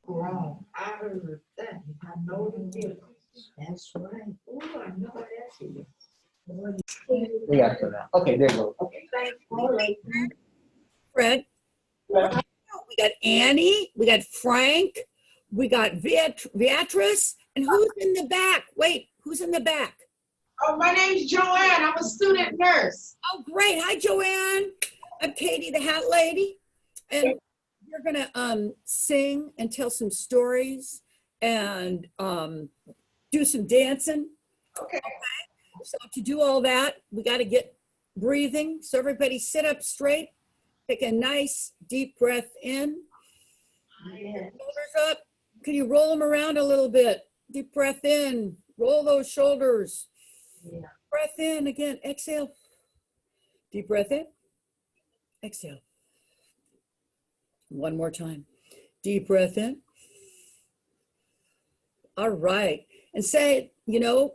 Wrong. I heard that. I know the difference. That's right. Oh, I know that's it. We got it for now. Okay, there you go. Okay, thank you. Fred. We got Annie, we got Frank, we got Beatrice, and who's in the back? Wait, who's in the back? Oh, my name's Joanne. I'm a student nurse. Oh, great. Hi, Joanne. I'm Katy the Hat Lady, and we're gonna sing and tell some stories and do some dancing. Okay. So to do all that, we got to get breathing. So everybody sit up straight. Take a nice deep breath in. Shoulders up. Can you roll them around a little bit? Deep breath in. Roll those shoulders. Yeah. Breath in again. Exhale. Deep breath in. Exhale. One more time. Deep breath in. All right. And say, you know,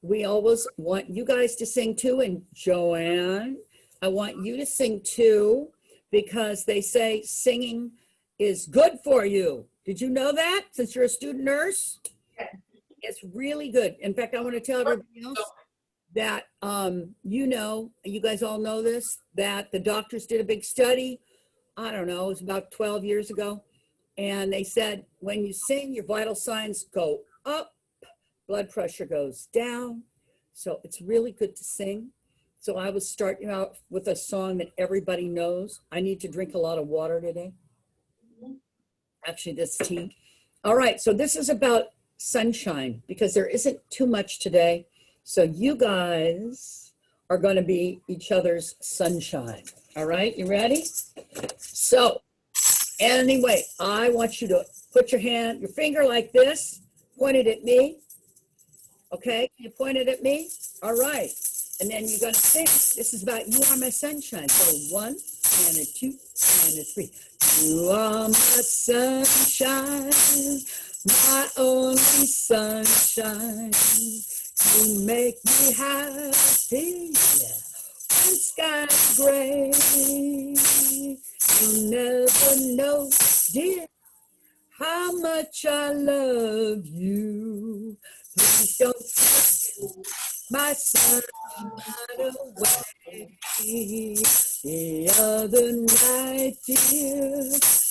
we always want you guys to sing too. And Joanne, I want you to sing too, because they say singing is good for you. Did you know that, since you're a student nurse? It's really good. In fact, I want to tell everybody else that, you know, you guys all know this, that the doctors did a big study, I don't know, it was about 12 years ago. And they said, when you sing, your vital signs go up, blood pressure goes down. So it's really good to sing. So I was starting out with a song that everybody knows. I need to drink a lot of water today. Actually, this tea. All right, so this is about sunshine, because there isn't too much today. So you guys are going to be each other's sunshine. All right, you ready? So anyway, I want you to put your finger like this, point it at me. Okay, you point it at me. All right. And then you're going to sing. This is about you are my sunshine. So 1 and a 2 and a 3. You are my sunshine, my only sunshine. You make me happy when skies gray. You never know, dear, how much I love you. Please don't take my sunshine away. The other night, dear,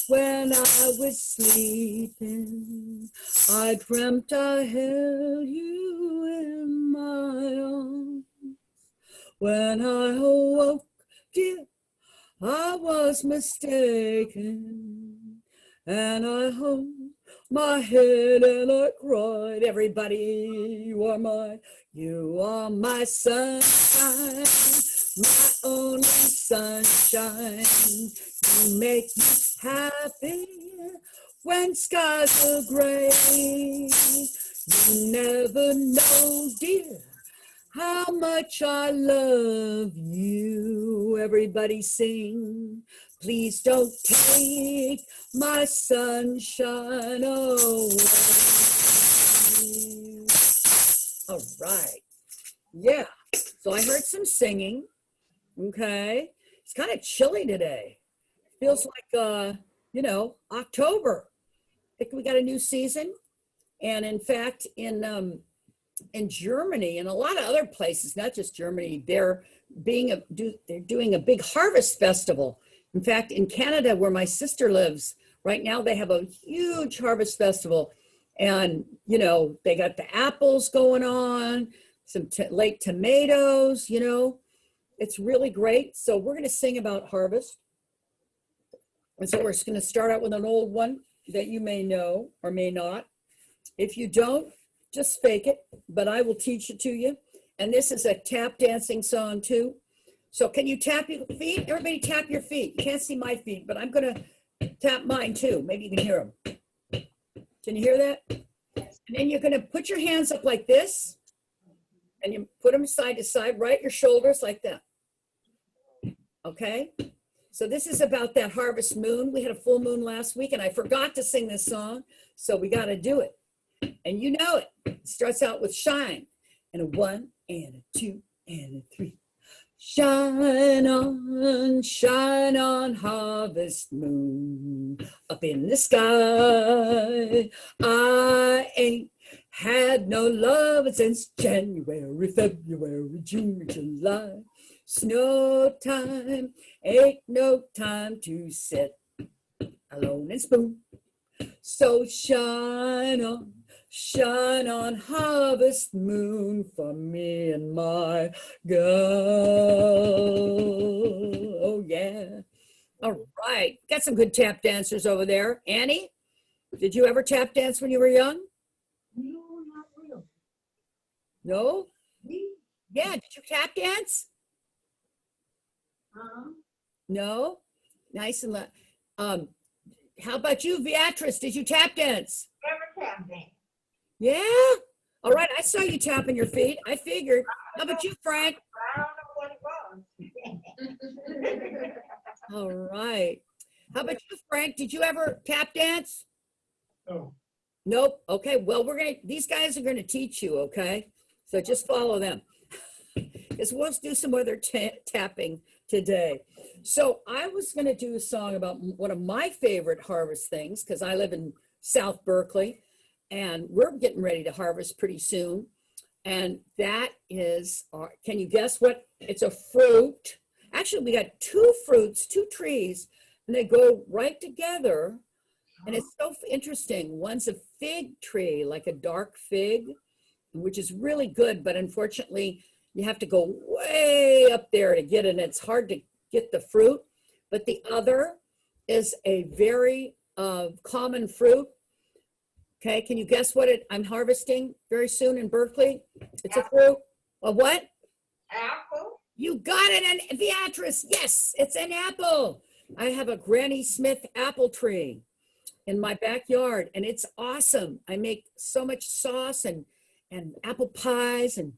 when I was sleeping, I dreamt I held you in my arms. When I awoke, dear, I was mistaken, and I hung my head and I cried. Everybody, you are my sunshine, my only sunshine. You make me happy when skies are gray. You never know, dear, how much I love you. Everybody sing. Please don't take my sunshine away. All right. Yeah. So I heard some singing. Okay. It's kind of chilly today. Feels like, you know, October. I think we got a new season. And in fact, in Germany and a lot of other places, not just Germany, they're doing a big harvest festival. In fact, in Canada, where my sister lives, right now they have a huge harvest festival. And, you know, they got the apples going on, some late tomatoes, you know. It's really great. So we're going to sing about harvest. And so we're just going to start out with an old one that you may know or may not. If you don't, just fake it, but I will teach it to you. And this is a tap dancing song too. So can you tap your feet? Everybody tap your feet. You can't see my feet, but I'm going to tap mine too. Maybe you can hear them. Can you hear that? And then you're going to put your hands up like this, and you put them side to side, right your shoulders like that. Okay? So this is about that harvest moon. We had a full moon last week, and I forgot to sing this song, so we got to do it. And you know it. It starts out with shine, and a 1 and a 2 and a 3. shine on, harvest moon up in the sky. I ain't had no love since January, February, June, July. Snow time, ain't no time to sit alone and spoon. So shine on, harvest moon for me and my girl. Oh, yeah. All right. Got some good tap dancers over there. Annie, did you ever tap dance when you were young? No, not real. No? Me? Yeah. Did you tap dance? No? Nice and loud. How about you, Beatrice? Did you tap dance? Never tap dance. Yeah? All right. I saw you tapping your feet. I figured. How about you, Frank? I don't know what it was. All right. How about you, Frank? Did you ever tap dance? No. Nope. Okay. Well, these guys are gonna teach you. Okay. So just follow them. Because we'll do some other tapping today. So I was gonna do a song about one of my favorite harvest things, because I live in South Berkeley, and we're getting ready to harvest pretty soon. And that is, can you guess what? It's a fruit. Actually, we got two fruits, two trees, and they go right together. And it's so interesting. One's a fig tree, like a dark fig, which is really good, but unfortunately, you have to go way up there to get it, and it's hard to get the fruit. But the other is a very common fruit. Okay, can you guess what I'm harvesting very soon in Berkeley? It's a fruit. A what? Apple? You got it, and Beatrice. Yes, it's an apple. I have a Granny Smith apple tree in my backyard, and it's awesome. I make so much sauce and apple pies, and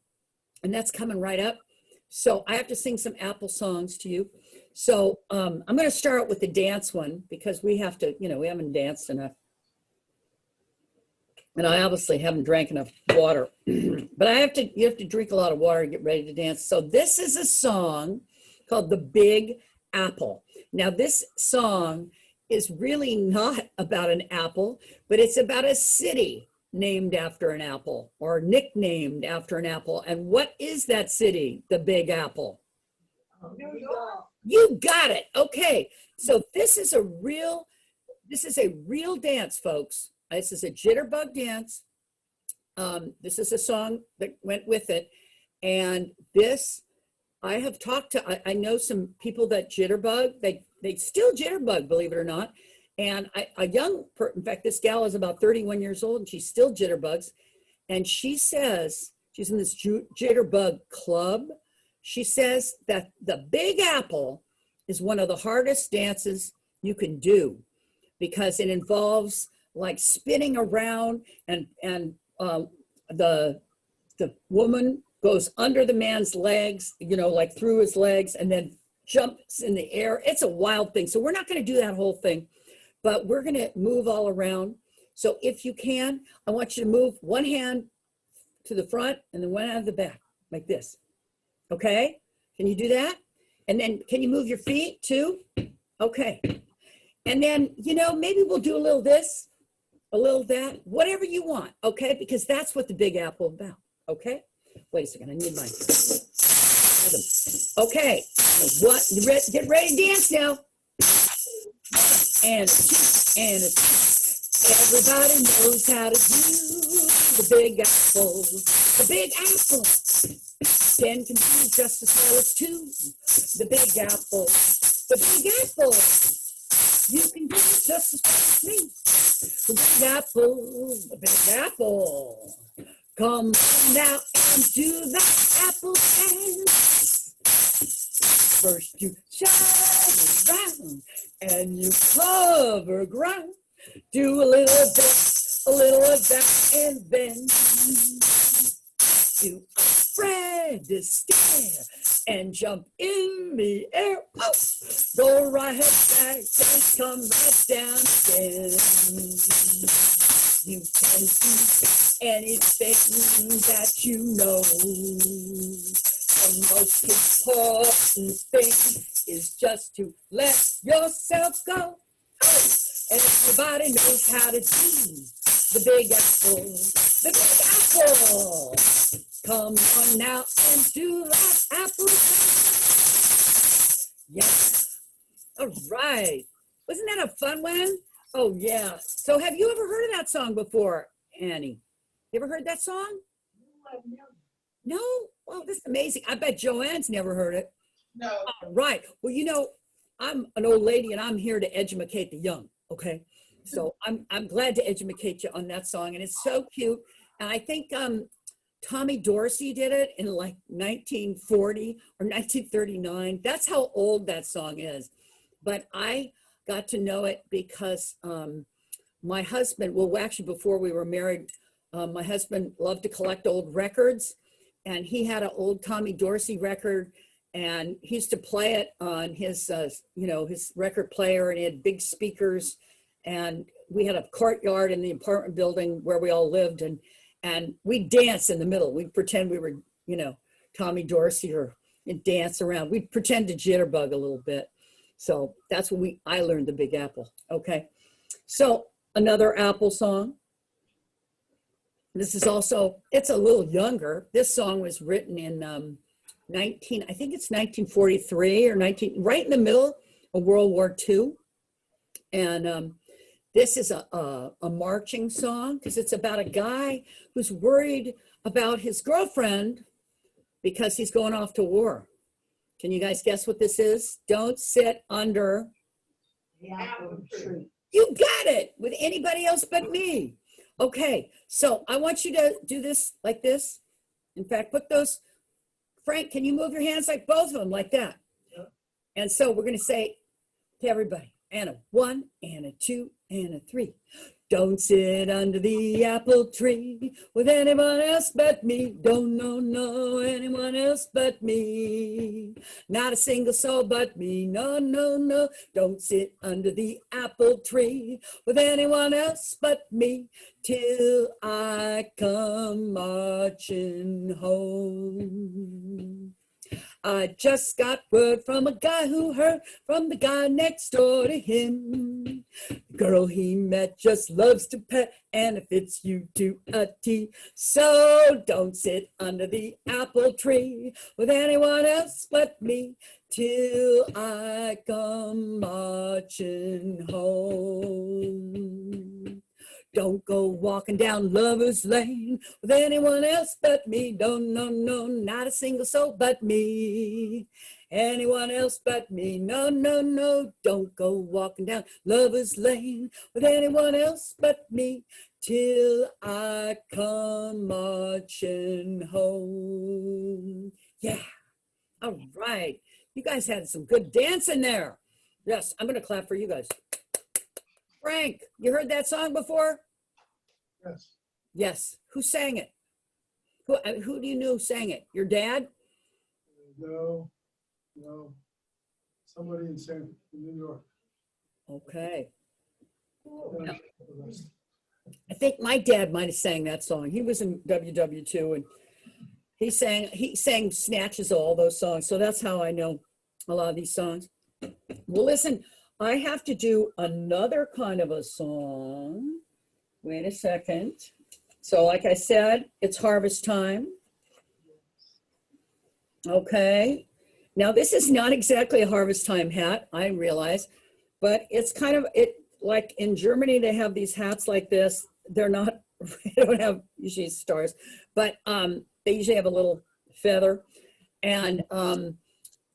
that's coming right up. So I have to sing some apple songs to you. So I'm going to start with the dance one, because we have to, we haven't danced enough. And I obviously haven't drank enough water, but you have to drink a lot of water to get ready to dance. So this is a song called The Big Apple. Now this song is really not about an apple, but it's about a city named after an apple, or nicknamed after an apple. And what is that city? The Big Apple. New York. You got it. Okay. So this is a real dance, folks. This is a jitterbug dance. This is a song that went with it. And this, I have talked to, I know some people that jitterbug, they still jitterbug, believe it or not. And in fact, this gal is about 31 years old, and she still jitterbugs. And she says, she's in this jitterbug club. She says that the Big Apple is one of the hardest dances you can do, because it involves like spinning around, and the woman goes under the man's legs, like through his legs, and then jumps in the air. It's a wild thing. So we're not going to do that whole thing, but we're going to move all around. So if you can, I want you to move one hand to the front and then one hand to the back, like this. Okay? Can you do that? And then can you move your feet too? Okay. And then, maybe we'll do a little this, a little that, whatever you want, okay? Because that's what the Big Apple is about, okay? Wait a second, I need my rhythm. Okay, get ready to dance now. And a two, and a two. Everybody knows how to do the Big Apple. The Big Apple. 10 can do just as well as 2. The Big Apple. The Big Apple. You can do it just as well as me. The Big Apple, the Big Apple. Come on now and do the apple dance. First you shine around and you cover ground. Do a little of this, a little of that, and then you spread the stare and jump in the air. Oh, go right back and come right down again. You can do anything that you know. Come most important thing is just to let yourself go. Oh, everybody knows how to do the big apple, the big apple. Come on now and do that apple. Yes. All right. Wasn't that a fun one? Oh, yeah. So have you ever heard of that song before, Annie? You ever heard that song? No? Well, this is amazing. I bet Joanne's never heard it. No. All right. Well, you know, I'm an old lady and I'm here to educate the young, okay? So I'm glad to educate you on that song. And it's so cute. And I think Tommy Dorsey did it in like 1940 or 1939. That's how old that song is. But I got to know it because my husband, well, actually before we were married, my husband loved to collect old records, and he had an old Tommy Dorsey record, and he used to play it on his, his record player, and he had big speakers, and we had a courtyard in the apartment building where we all lived, and we'd dance in the middle. We'd pretend we were, Tommy Dorsey and dance around. We'd pretend to jitterbug a little bit. So that's when I learned the Big Apple. Okay. So another Apple song. This is also, it's a little younger. This song was written in I think it's 1943 or right in the middle of World War II. And this is a marching song because it's about a guy who's worried about his girlfriend because he's going off to war. Can you guys guess what this is? Don't sit under The apple tree. You got it with anybody else but me. Okay, so I want you to do this like this. In fact, put those, Frank, can you move your hands like both of them like that? Yep. And so we're going to say to everybody, and a 1 and a 2 and a 3. Don't sit under the apple tree with anyone else but me. Don't know anyone else but me. Not a single soul but me. No, no, no. Don't sit under the apple tree with anyone else but me till I come marching home. I just got word from a guy who heard from the guy next door to him. The girl he met just loves to pet, and it fits you to a T. So don't sit under the apple tree with anyone else but me till I come marching home. Don't go walking down Lover's Lane with anyone else but me. Don't, no, not a single soul but me. Anyone else but me. No, no, don't go walking down Lover's Lane with anyone else but me till I come marching home. Yeah, all right. You guys had some good dancing there. Yes, I'm gonna clap for you guys. Frank, you heard that song before? Yes. Yes. Who sang it? Who do you know sang it? Your dad? No. Somebody in New York. Okay. Yeah. I think my dad might have sang that song. He was in WW2 and he sang snatches of all those songs. So that's how I know a lot of these songs. Well, listen, I have to do another kind of a song. Wait a second. So like I said, it's harvest time. Okay. Now this is not exactly a harvest time hat, I realize, but it's kind of, like in Germany, they have these hats like this. They're not, they don't have usually stars, but they usually have a little feather. And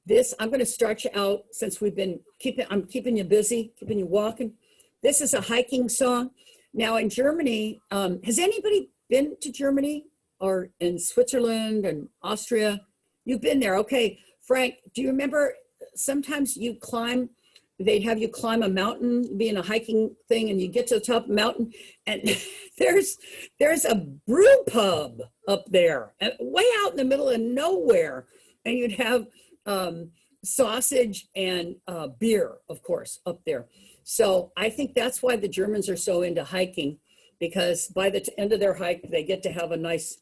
this, I'm gonna start you out since I'm keeping you busy, keeping you walking. This is a hiking song. Now in Germany, has anybody been to Germany or in Switzerland and Austria? You've been there, okay. Frank, do you remember sometimes they'd have you climb a mountain, be in a hiking thing, and you get to the top of the mountain, and there's a brew pub up there, way out in the middle of nowhere, and you'd have sausage and beer, of course, up there. So I think that's why the Germans are so into hiking, because by the end of their hike, they get to have a nice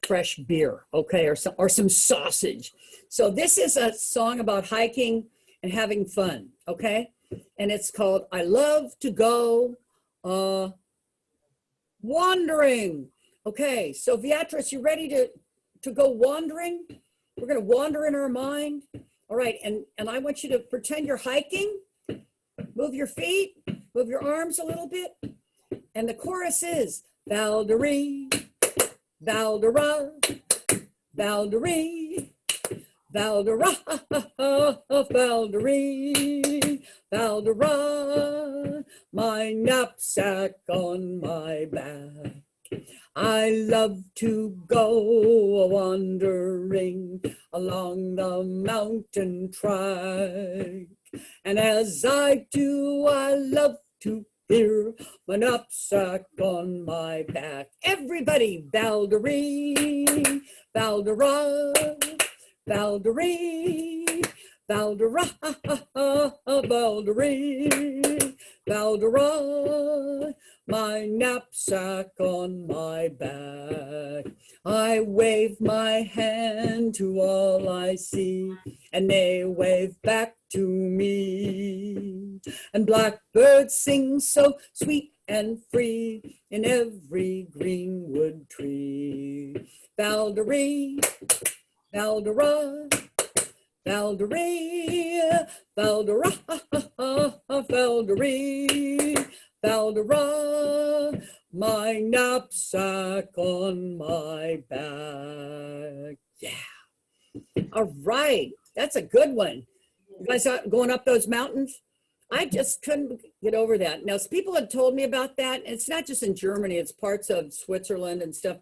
fresh beer, okay, or some sausage. So this is a song about hiking and having fun, okay? And it's called I Love to Go Wandering. Okay, so Beatrice, you ready to go wandering? We're gonna wander in our mind. All right, and I want you to pretend you're hiking. Move your feet, move your arms a little bit. And the chorus is Valderie, Valdera, Valderie, Valdera, Valderie, Valdera, my knapsack on my back. I love to go wandering along the mountain track. And as I do, I love to hear my knapsack on my back. Everybody, Valderie, Valdera, Valderie, Valdera, Valderie, Valdera, my knapsack on my back. I wave my hand to all I see, and they wave back to me. And blackbirds sing so sweet and free in every greenwood tree. Valderie, Valdera, Valderie, Valdera, Valderie, Valdera, my knapsack on my back. Yeah. All right. That's a good one. You guys are going up those mountains? I just couldn't get over that. Now, people had told me about that. And it's not just in Germany, it's parts of Switzerland and stuff.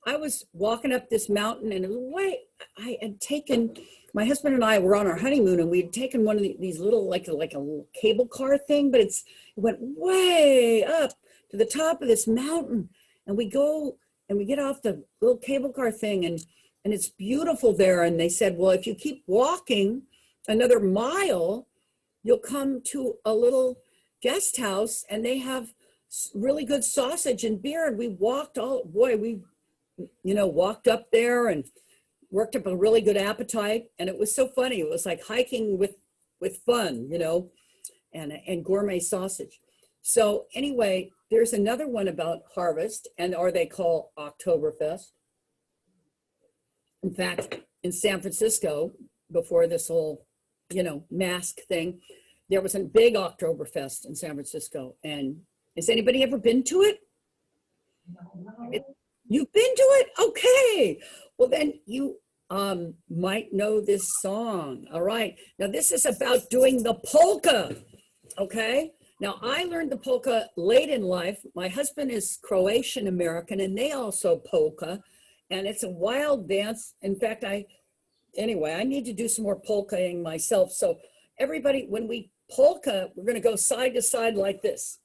I was walking up this mountain and it was I had taken, my husband and I were on our honeymoon and we had taken one of these little, like a little cable car thing, but it went way up to the top of this mountain. And we go and we get off the little cable car thing and it's beautiful there. And they said, well, if you keep walking another mile, you'll come to a little guest house and they have really good sausage and beer. And we walked walked up there and worked up a really good appetite. And it was so funny. It was like hiking with fun, and gourmet sausage. So anyway, there's another one about harvest or they call Oktoberfest. In fact, in San Francisco, before this whole, mask thing, there was a big Oktoberfest in San Francisco. And has anybody ever been to it? You've been to it? Okay. Well, then you might know this song. All right. Now, this is about doing the polka. Okay. Now, I learned the polka late in life. My husband is Croatian American, and they also polka. And it's a wild dance. In fact, I need to do some more polkaing myself. So everybody, when we polka, we're going to go side to side like this.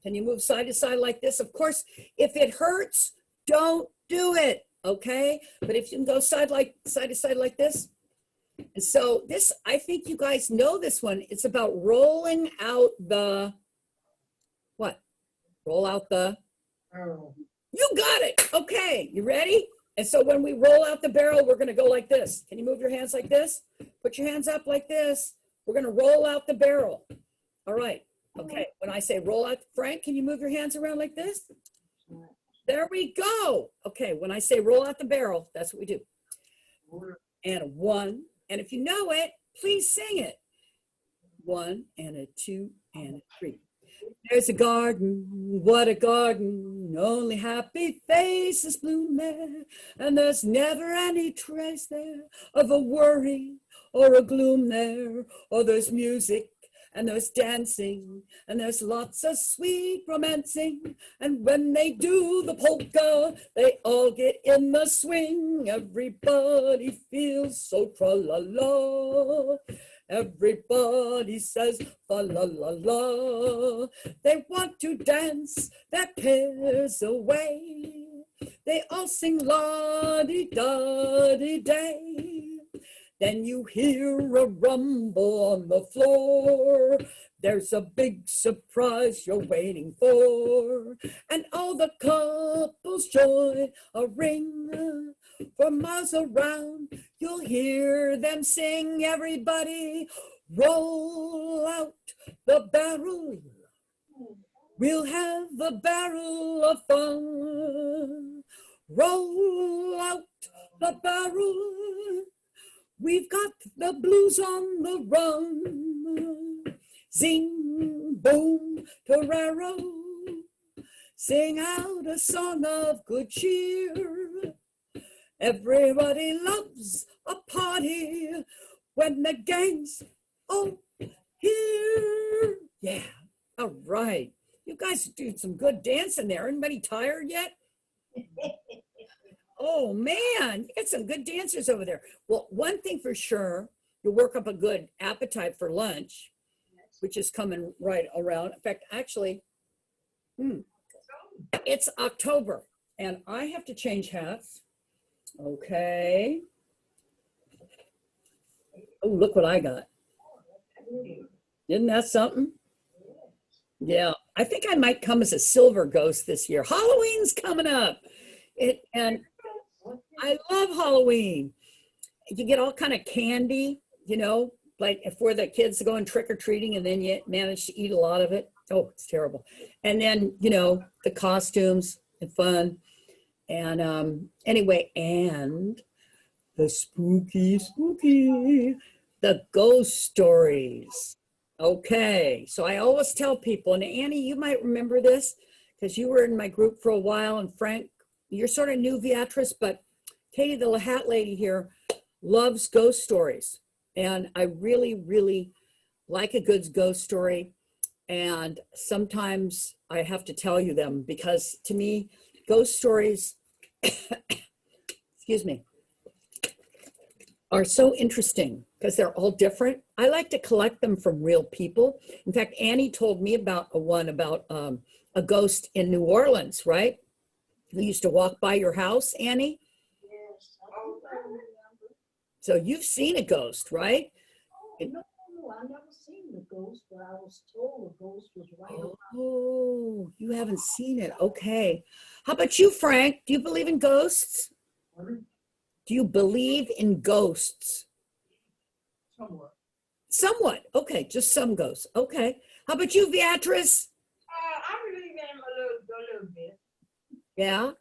Can you move side to side like this? Of course, if it hurts, don't do it, okay? But if you can go side to side like this. And so this, I think you guys know this one. It's about rolling out the, what? Roll out the, Apparel. you got it. Okay, you ready? And so when we roll out the barrel, we're gonna go like this. Can you move your hands like this? Put your hands up like this. We're gonna roll out the barrel. All right, okay. When I say roll out, Frank, can you move your hands around like this? There we go. Okay, when I say roll out the barrel, that's what we do. And a 1, and if you know it, please sing it. 1 and a 2 and a 3. There's a garden, what a garden, only happy faces bloom there, and there's never any trace there of a worry or a gloom there, or there's music and there's dancing, and there's lots of sweet romancing, and when they do the polka, they all get in the swing, everybody feels so tra-la-la. Everybody says fa la la la. They want to dance their cares away. They all sing la di da di day. Then you hear a rumble on the floor. There's a big surprise you're waiting for. And all the couples join a ring. For miles around, you'll hear them sing. Everybody, roll out the barrel. We'll have a barrel of fun. Roll out the barrel. We've got the blues on the run. Zing, boom, torero. Sing out a song of good cheer. Everybody loves a party when the gang's all here. Yeah, all right. You guys do some good dancing there. Anybody tired yet? Oh man, you got some good dancers over there. Well, one thing for sure, you'll work up a good appetite for lunch, which is coming right around. In fact, actually, it's October and I have to change hats. Okay. Oh, look what I got. Isn't that something? Yeah, I think I might come as a silver ghost this year. Halloween's coming up. And I love Halloween. You get all kind of candy, you know, like for the kids going trick-or-treating and then you manage to eat a lot of it. Oh, it's terrible. And then, you know, the costumes and fun. And anyway, and the spooky, the ghost stories. Okay, so I always tell people, and Annie, you might remember this because you were in my group for a while, and Frank, you're sort of new, Beatrice, but Katy the Hat Lady here loves ghost stories. And I really, really like a good ghost story. And sometimes I have to tell you them because to me, ghost stories, excuse me, are so interesting because they're all different. I like to collect them from real people. In fact, Annie told me about a ghost in New Orleans, right? Who used to walk by your house, Annie? Yes. Oh, I remember. So you've seen a ghost, right? No, I never seen the ghost, but I was told the ghost was right around. Oh, you haven't seen it. Okay. How about you, Frank? Do you believe in ghosts? Pardon? Do you believe in ghosts? Somewhat. Somewhat. Okay, just some ghosts. Okay. How about you, Beatrice? I believe in him a little bit. Yeah.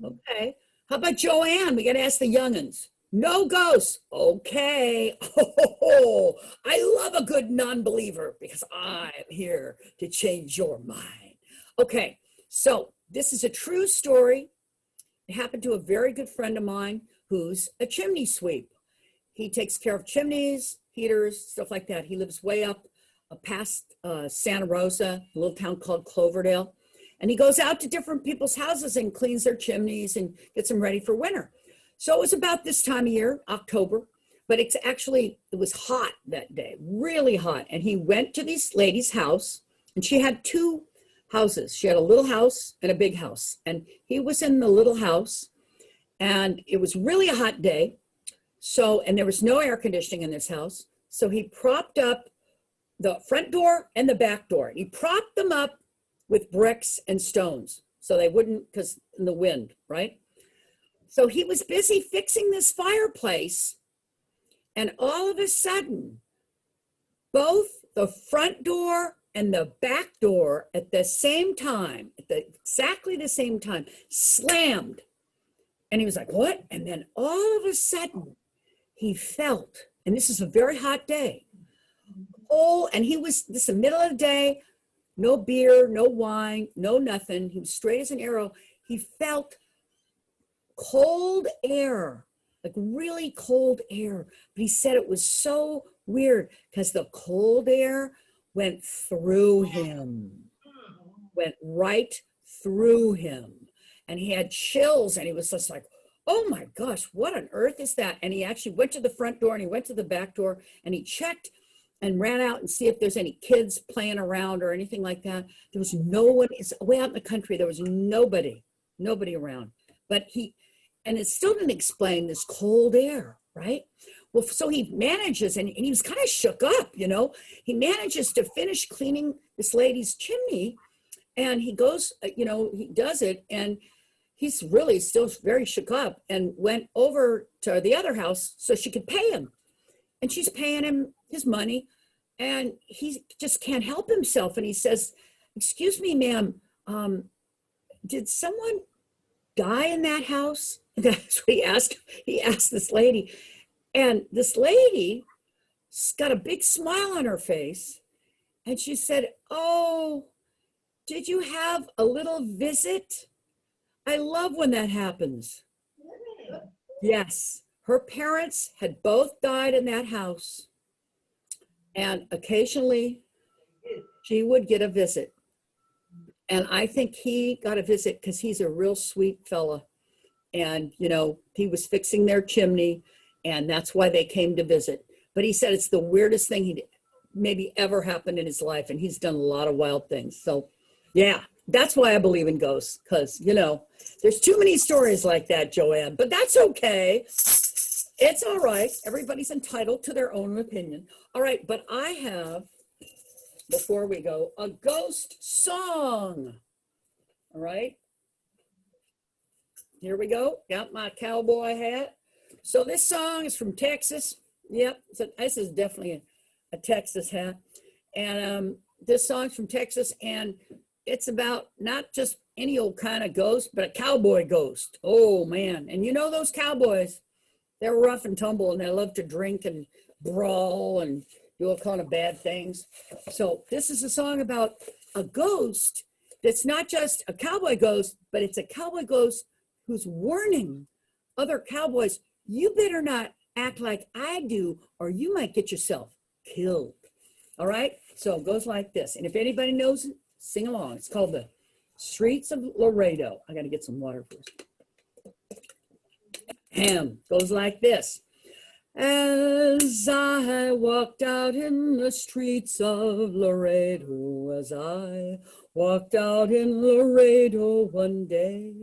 Okay. How about Joanne? We got to ask the youngins. No ghosts. Okay. Oh, I love a good non-believer because I'm here to change your mind. Okay. So this is a true story. It happened to a very good friend of mine who's a chimney sweep. He takes care of chimneys, heaters, stuff like that. He lives way up past Santa Rosa, a little town called Cloverdale. And he goes out to different people's houses and cleans their chimneys and gets them ready for winter. So it was about this time of year, October, but it was hot that day, really hot. And he went to this lady's house and she had two houses. She had a little house and a big house. And he was in the little house and it was really a hot day. So, and there was no air conditioning in this house. So he propped up the front door and the back door. He propped them up with bricks and stones so they wouldn't, because in the wind, right? So he was busy fixing this fireplace and all of a sudden, both the front door and the back door at the same time, exactly the same time, slammed. And he was like, what? And then all of a sudden he felt, and this is a very hot day, and this is the middle of the day, no beer, no wine, no nothing. He was straight as an arrow. He felt cold air, like really cold air. But he said it was so weird because the cold air went through him, went right through him. And he had chills and he was just like, oh my gosh, what on earth is that? And he actually went to the front door and he went to the back door and he checked and ran out and see if there's any kids playing around or anything like that. There was no one. It's way out in the country. There was nobody around. But and it still didn't explain this cold air, right? Well, so he manages, and he was kind of shook up, you know. He manages to finish cleaning this lady's chimney, and he goes, you know, he does it, and he's really still very shook up, and went over to the other house so she could pay him. And she's paying him his money, and he just can't help himself. And he says, "Excuse me, ma'am, did someone die in that house?" That's what he asked. He asked this lady. And this lady's got a big smile on her face. And she said, "Oh, did you have a little visit? I love when that happens." Yes, her parents had both died in that house. And occasionally she would get a visit. And I think he got a visit because he's a real sweet fella. And, you know, he was fixing their chimney, and that's why they came to visit. But he said it's the weirdest thing he'd maybe ever happened in his life, and he's done a lot of wild things. So, yeah, that's why I believe in ghosts, because, you know, there's too many stories like that, Joanne, but that's okay. It's all right. Everybody's entitled to their own opinion. All right, but I have, before we go, a ghost song. All right. Here we go. Got my cowboy hat. So this song is from Texas. Yep. So this is definitely a Texas hat. And this song's from Texas, and it's about not just any old kind of ghost, but a cowboy ghost. Oh, man. And you know those cowboys, they're rough and tumble, and they love to drink and brawl and do all kind of bad things. So this is a song about a ghost that's not just a cowboy ghost, but it's a cowboy ghost who's warning other cowboys, you better not act like I do, or you might get yourself killed. All right, so it goes like this. And if anybody knows it, sing along. It's called The Streets of Laredo. I got to get some water first. Goes like this. As I walked out in the streets of Laredo, as I walked out in Laredo one day,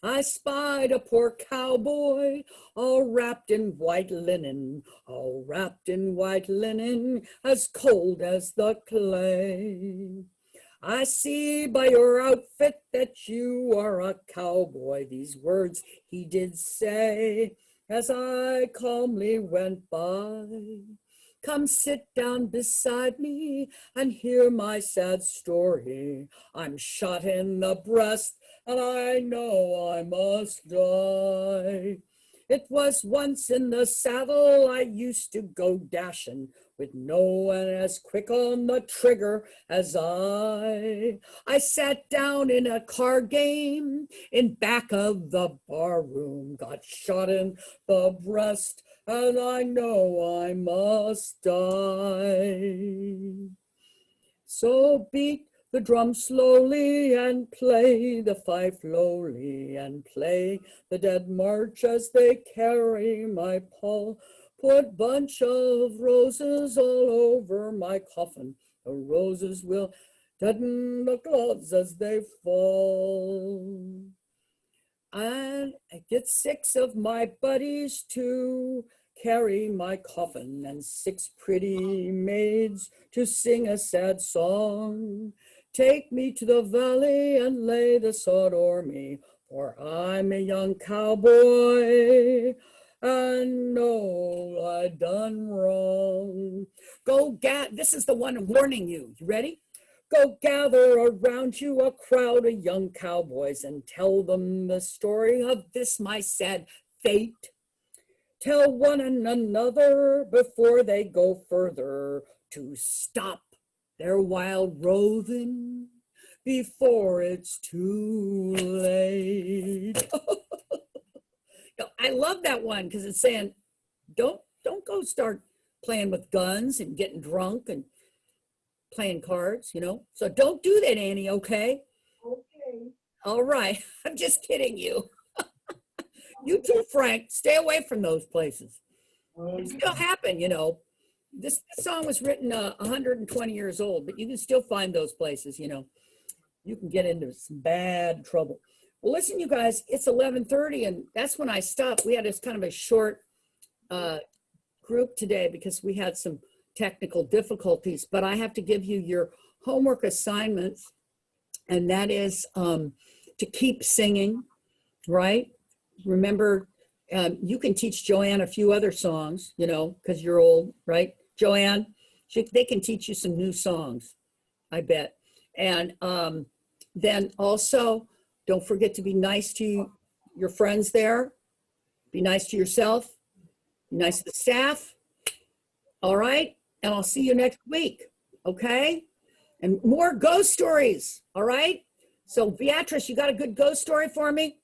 I spied a poor cowboy, all wrapped in white linen, all wrapped in white linen, as cold as the clay. I see by your outfit that you are a cowboy. These words he did say as I calmly went by. Come sit down beside me and hear my sad story. I'm shot in the breast, and I know I must die. It was once in the saddle I used to go dashing, with no one as quick on the trigger as I. I sat down in a card game in back of the bar room, got shot in the breast, and I know I must die. So beat the drum slowly and play the fife lowly and play the dead march as they carry my pall. Put bunch of roses all over my coffin. The roses will deaden the clouds as they fall. And I get 6 of my buddies to carry my coffin, and 6 pretty maids to sing a sad song. Take me to the valley and lay the sod o'er me, for I'm a young cowboy and know I done wrong. This is the one warning you. You ready? Go gather around you a crowd of young cowboys and tell them the story of this my sad fate. Tell one and another before they go further to stop their wild roving before it's too late. I love that one because it's saying, don't go start playing with guns and getting drunk and playing cards, you know. So don't do that, Annie, okay? Okay. All right. I'm just kidding you. You too, Frank. Stay away from those places. It still happen, you know. This song was written 120 years old, but you can still find those places, you know. You can get into some bad trouble. Well, listen, you guys, it's 11:30, and that's when I stopped. We had this kind of a short group today because we had some technical difficulties, but I have to give you your homework assignments, and that is to keep singing, right? Remember, you can teach Joanne a few other songs, you know, because you're old, right? Joanne, they can teach you some new songs, I bet. And then also, don't forget to be nice to your friends there. Be nice to yourself. Be nice to the staff. All right? And I'll see you next week, okay? And more ghost stories, all right? So Beatrice, you got a good ghost story for me?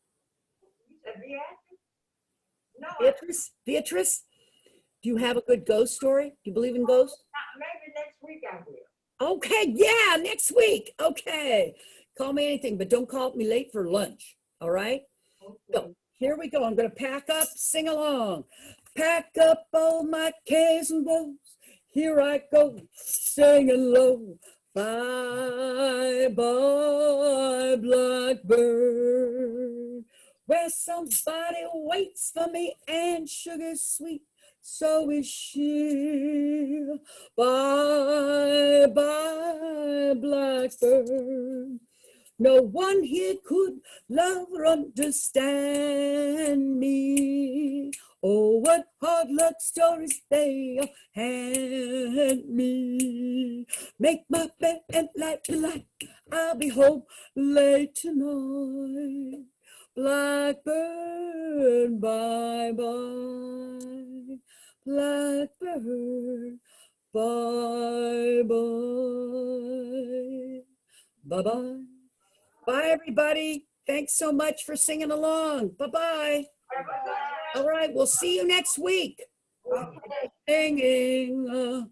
You said Beatrice? No, Beatrice, do you have a good ghost story? Do you believe in ghosts? maybe next week I will. Okay, yeah, next week. Okay. Call me anything, but don't call me late for lunch, all right? So here we go. I'm going to pack up, sing along. Pack up all my cares and woes. Here I go, singing low. Bye, bye, blackbird. Where somebody waits for me and sugar's sweet, so is she. Bye, bye, blackbird. No one here could love or understand me. Oh, what hard luck stories they all hand me. Make my bed and light the light. I'll be home late tonight. Blackbird, bye-bye. Blackbird, bye-bye. Bye-bye. Bye, everybody. Thanks so much for singing along. Bye-bye. All right, we'll see you next week. Okay. Singing.